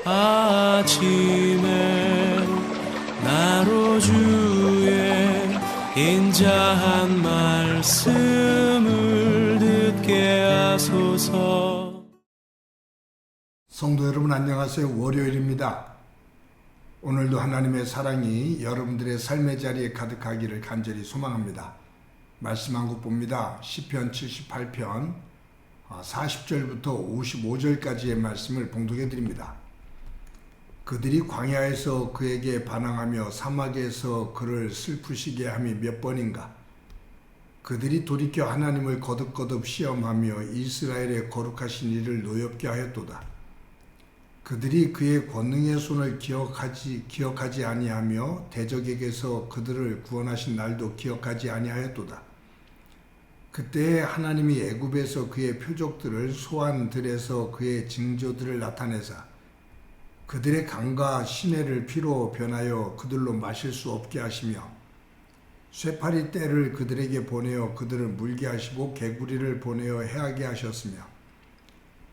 아침에 나로 주의 인자한 말씀을 듣게 하소서. 성도 여러분 안녕하세요. 월요일입니다. 오늘도 하나님의 사랑이 여러분들의 삶의 자리에 가득하기를 간절히 소망합니다. 말씀 한 곡 봅니다. 시편 78편 40절부터 55절까지의 말씀을 봉독해 드립니다. 그들이 광야에서 그에게 반항하며 사막에서 그를 슬프시게 함이 몇 번인가. 그들이 돌이켜 하나님을 거듭거듭 시험하며 이스라엘의 거룩하신 이를 노엽게 하였도다. 그들이 그의 권능의 손을 기억하지 아니하며 대적에게서 그들을 구원하신 날도 기억하지 아니하였도다. 그때 하나님이 애굽에서 그의 표적들을 소환들에서 그의 징조들을 나타내사 그들의 강과 시내를 피로 변하여 그들로 마실 수 없게 하시며 쇠파리 떼를 그들에게 보내어 그들을 물게 하시고 개구리를 보내어 해하게 하셨으며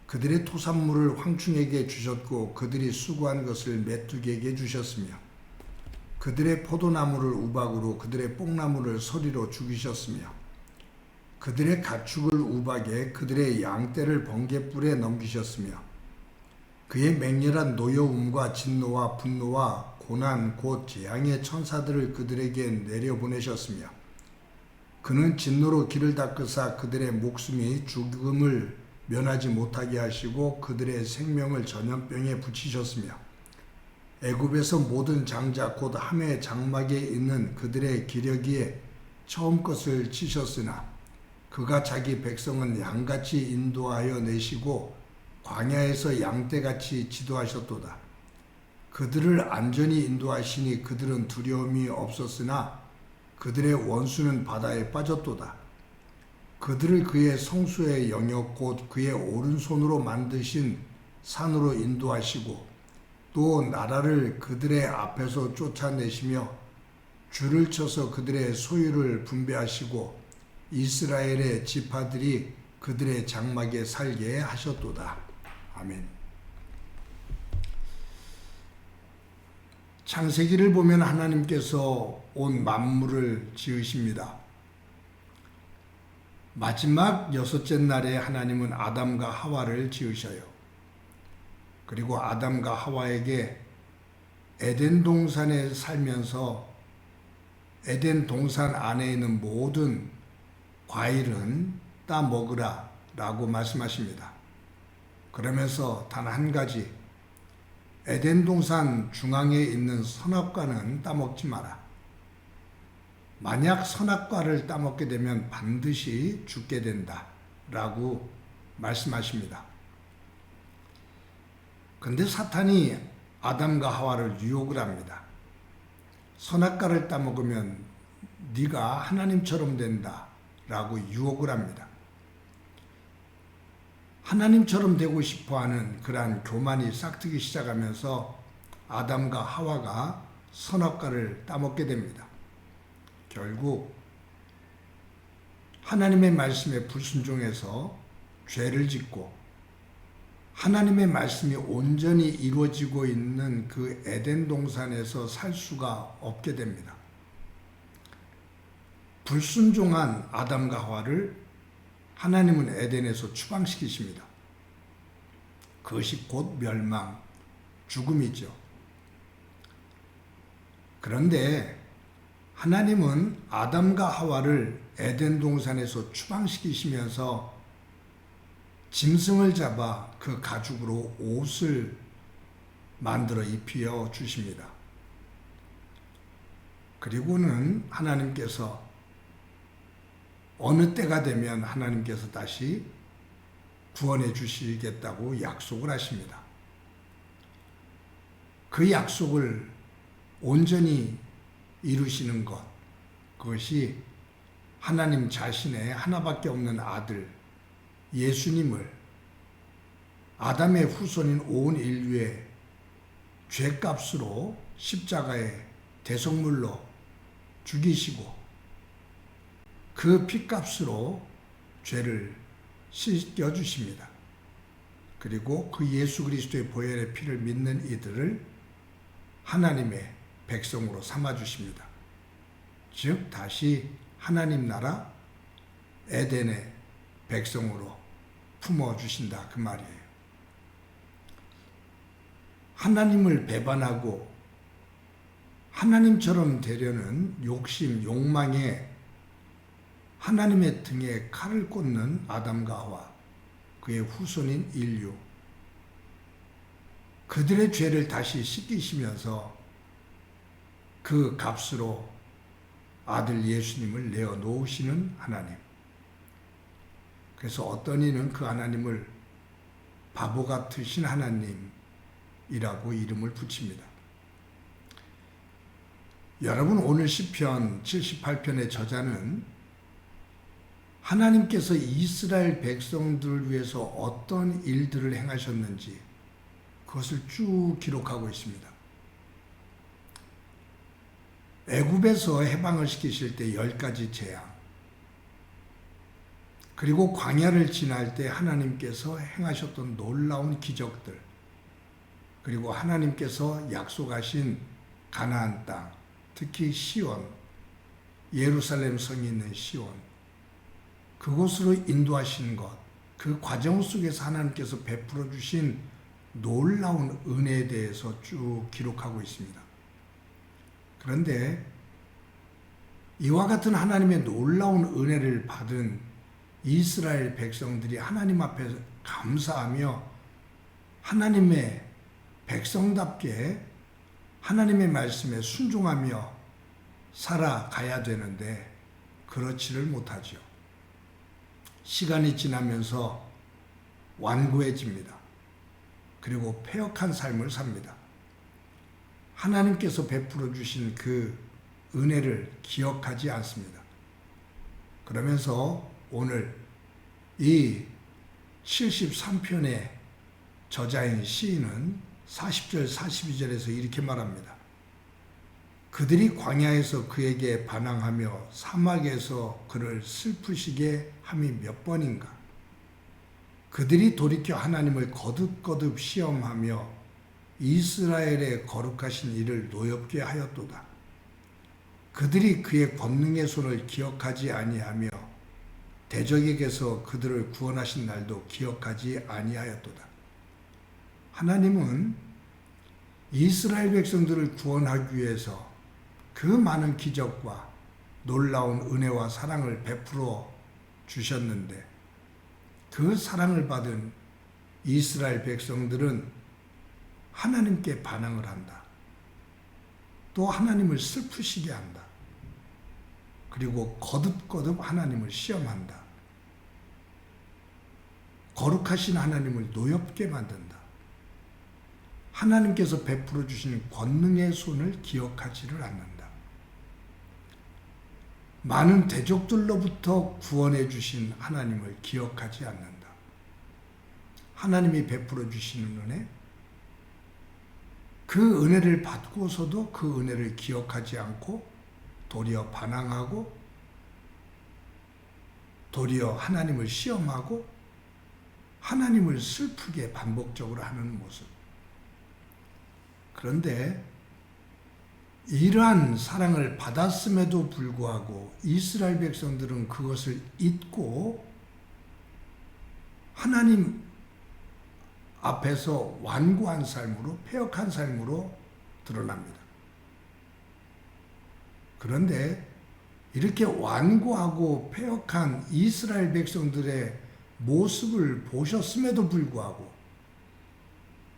그들의 토산물을 황충에게 주셨고 그들이 수고한 것을 메뚜기에게 주셨으며 그들의 포도나무를 우박으로 그들의 뽕나무를 서리로 죽이셨으며 그들의 가축을 우박에 그들의 양떼를 번갯불에 넘기셨으며 그의 맹렬한 노여움과 진노와 분노와 고난 곧 재앙의 천사들을 그들에게 내려보내셨으며 그는 진노로 길을 닦으사 그들의 목숨이 죽음을 면하지 못하게 하시고 그들의 생명을 전염병에 붙이셨으며 애굽에서 모든 장자 곧 함의 장막에 있는 그들의 기러기에 처음 것을 치셨으나 그가 자기 백성은 양같이 인도하여 내시고 광야에서 양떼같이 지도하셨도다. 그들을 안전히 인도하시니 그들은 두려움이 없었으나 그들의 원수는 바다에 빠졌도다. 그들을 그의 성소의 영역 곧 그의 오른손으로 만드신 산으로 인도하시고 또 나라를 그들의 앞에서 쫓아내시며 줄을 쳐서 그들의 소유를 분배하시고 이스라엘의 지파들이 그들의 장막에 살게 하셨도다. 아멘. 창세기를 보면 하나님께서 온 만물을 지으십니다. 마지막 여섯째 날에 하나님은 아담과 하와를 지으셔요. 그리고 아담과 하와에게 에덴 동산에 살면서 에덴 동산 안에 있는 모든 과일은 따 먹으라 라고 말씀하십니다. 그러면서 단 한 가지, 에덴 동산 중앙에 있는 선악과는 따먹지 마라. 만약 선악과를 따먹게 되면 반드시 죽게 된다 라고 말씀하십니다. 근데 사탄이 아담과 하와를 유혹을 합니다. 선악과를 따먹으면 네가 하나님처럼 된다 라고 유혹을 합니다. 하나님처럼 되고 싶어하는 그러한 교만이 싹트기 시작하면서 아담과 하와가 선악과를 따먹게 됩니다. 결국 하나님의 말씀에 불순종해서 죄를 짓고 하나님의 말씀이 온전히 이루어지고 있는 그 에덴 동산에서 살 수가 없게 됩니다. 불순종한 아담과 하와를 하나님은 에덴에서 추방시키십니다. 그것이 곧 멸망, 죽음이죠. 그런데 하나님은 아담과 하와를 에덴 동산에서 추방시키시면서 짐승을 잡아 그 가죽으로 옷을 만들어 입혀 주십니다. 그리고는 하나님께서 어느 때가 되면 하나님께서 다시 구원해 주시겠다고 약속을 하십니다. 그 약속을 온전히 이루시는 것, 그것이 하나님 자신의 하나밖에 없는 아들 예수님을 아담의 후손인 온 인류의 죄값으로 십자가에 대속물로 죽이시고 그 피값으로 죄를 씻겨주십니다. 그리고 그 예수 그리스도의 보혈의 피를 믿는 이들을 하나님의 백성으로 삼아주십니다. 즉 다시 하나님 나라 에덴의 백성으로 품어주신다 그 말이에요. 하나님을 배반하고 하나님처럼 되려는 욕심, 욕망에 하나님의 등에 칼을 꽂는 아담과 하와, 그의 후손인 인류, 그들의 죄를 다시 씻기시면서 그 값으로 아들 예수님을 내어놓으시는 하나님. 그래서 어떤 이는 그 하나님을 바보 같으신 하나님이라고 이름을 붙입니다. 여러분, 오늘 시편 78편의 저자는 하나님께서 이스라엘 백성들을 위해서 어떤 일들을 행하셨는지 그것을 쭉 기록하고 있습니다. 애굽에서 해방을 시키실 때 10가지 재앙, 그리고 광야를 지날 때 하나님께서 행하셨던 놀라운 기적들, 그리고 하나님께서 약속하신 가나안 땅, 특히 시온, 예루살렘 성이 있는 시온, 그곳으로 인도하신 것, 그 과정 속에서 하나님께서 베풀어 주신 놀라운 은혜에 대해서 쭉 기록하고 있습니다. 그런데 이와 같은 하나님의 놀라운 은혜를 받은 이스라엘 백성들이 하나님 앞에 감사하며 하나님의 백성답게 하나님의 말씀에 순종하며 살아가야 되는데 그렇지를 못하죠. 시간이 지나면서 완고해집니다. 그리고 패역한 삶을 삽니다. 하나님께서 베풀어 주신 그 은혜를 기억하지 않습니다. 그러면서 오늘 이 73편의 저자인 시인은 40절 42절에서 이렇게 말합니다. 그들이 광야에서 그에게 반항하며 사막에서 그를 슬프시게 함이 몇 번인가. 그들이 돌이켜 하나님을 거듭거듭 시험하며 이스라엘의 거룩하신 이를 노엽게 하였도다. 그들이 그의 권능의 손을 기억하지 아니하며 대적에게서 그들을 구원하신 날도 기억하지 아니하였도다. 하나님은 이스라엘 백성들을 구원하기 위해서 그 많은 기적과 놀라운 은혜와 사랑을 베풀어 주셨는데 그 사랑을 받은 이스라엘 백성들은 하나님께 반항을 한다. 또 하나님을 슬프시게 한다. 그리고 거듭거듭 하나님을 시험한다. 거룩하신 하나님을 노엽게 만든다. 하나님께서 베풀어 주신 권능의 손을 기억하지를 않는다. 많은 대적들로부터 구원해 주신 하나님을 기억하지 않는다. 하나님이 베풀어 주시는 은혜, 그 은혜를 받고서도 그 은혜를 기억하지 않고 도리어 반항하고 도리어 하나님을 시험하고 하나님을 슬프게 반복적으로 하는 모습. 그런데 이러한 사랑을 받았음에도 불구하고 이스라엘 백성들은 그것을 잊고 하나님 앞에서 완고한 삶으로, 패역한 삶으로 드러납니다. 그런데 이렇게 완고하고 패역한 이스라엘 백성들의 모습을 보셨음에도 불구하고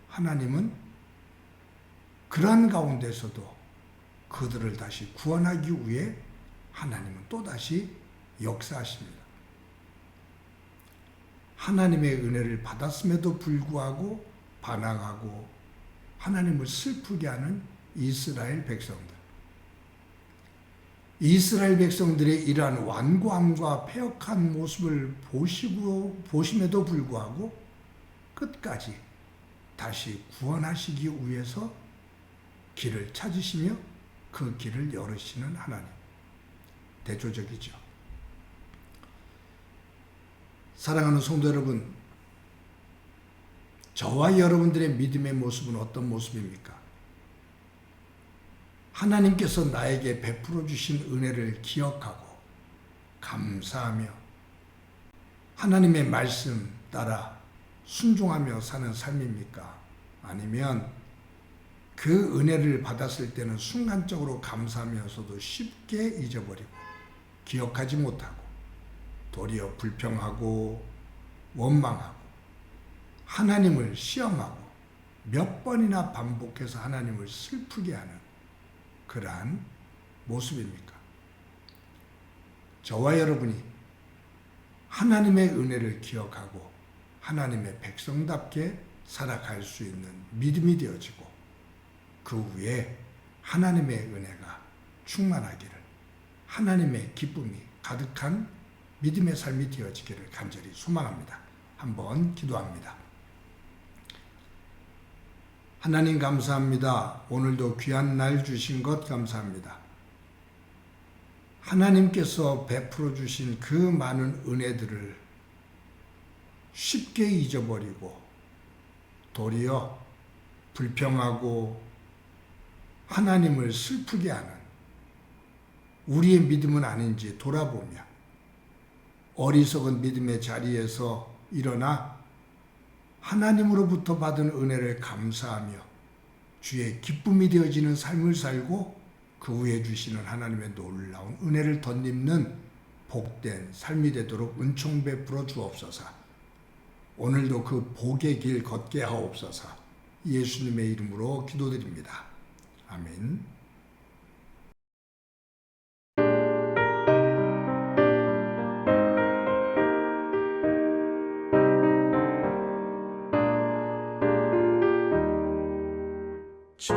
하나님은 그러한 가운데서도 그들을 다시 구원하기 위해 하나님은 또다시 역사하십니다. 하나님의 은혜를 받았음에도 불구하고 반항하고 하나님을 슬프게 하는 이스라엘 백성들. 이스라엘 백성들의 이러한 완고함과 패역한 모습을 보심에도 불구하고 끝까지 다시 구원하시기 위해서 길을 찾으시며 그 길을 열으시는 하나님. 대조적이죠. 사랑하는 성도 여러분, 저와 여러분들의 믿음의 모습은 어떤 모습입니까? 하나님께서 나에게 베풀어 주신 은혜를 기억하고 감사하며 하나님의 말씀 따라 순종하며 사는 삶입니까? 아니면 그 은혜를 받았을 때는 순간적으로 감사하면서도 쉽게 잊어버리고 기억하지 못하고 도리어 불평하고 원망하고 하나님을 시험하고 몇 번이나 반복해서 하나님을 슬프게 하는 그러한 모습입니까? 저와 여러분이 하나님의 은혜를 기억하고 하나님의 백성답게 살아갈 수 있는 믿음이 되어지고 그 위에 하나님의 은혜가 충만하기를 하나님의 기쁨이 가득한 믿음의 삶이 되어지기를 간절히 소망합니다. 한번 기도합니다. 하나님 감사합니다. 오늘도 귀한 날 주신 것 감사합니다. 하나님께서 베풀어 주신 그 많은 은혜들을 쉽게 잊어버리고 도리어 불평하고 하나님을 슬프게 하는 우리의 믿음은 아닌지 돌아보며 어리석은 믿음의 자리에서 일어나 하나님으로부터 받은 은혜를 감사하며 주의 기쁨이 되어지는 삶을 살고 그 후에 주시는 하나님의 놀라운 은혜를 덧입는 복된 삶이 되도록 은총 베풀어 주옵소서. 오늘도 그 복의 길 걷게 하옵소서. 예수님의 이름으로 기도드립니다. 아멘. 주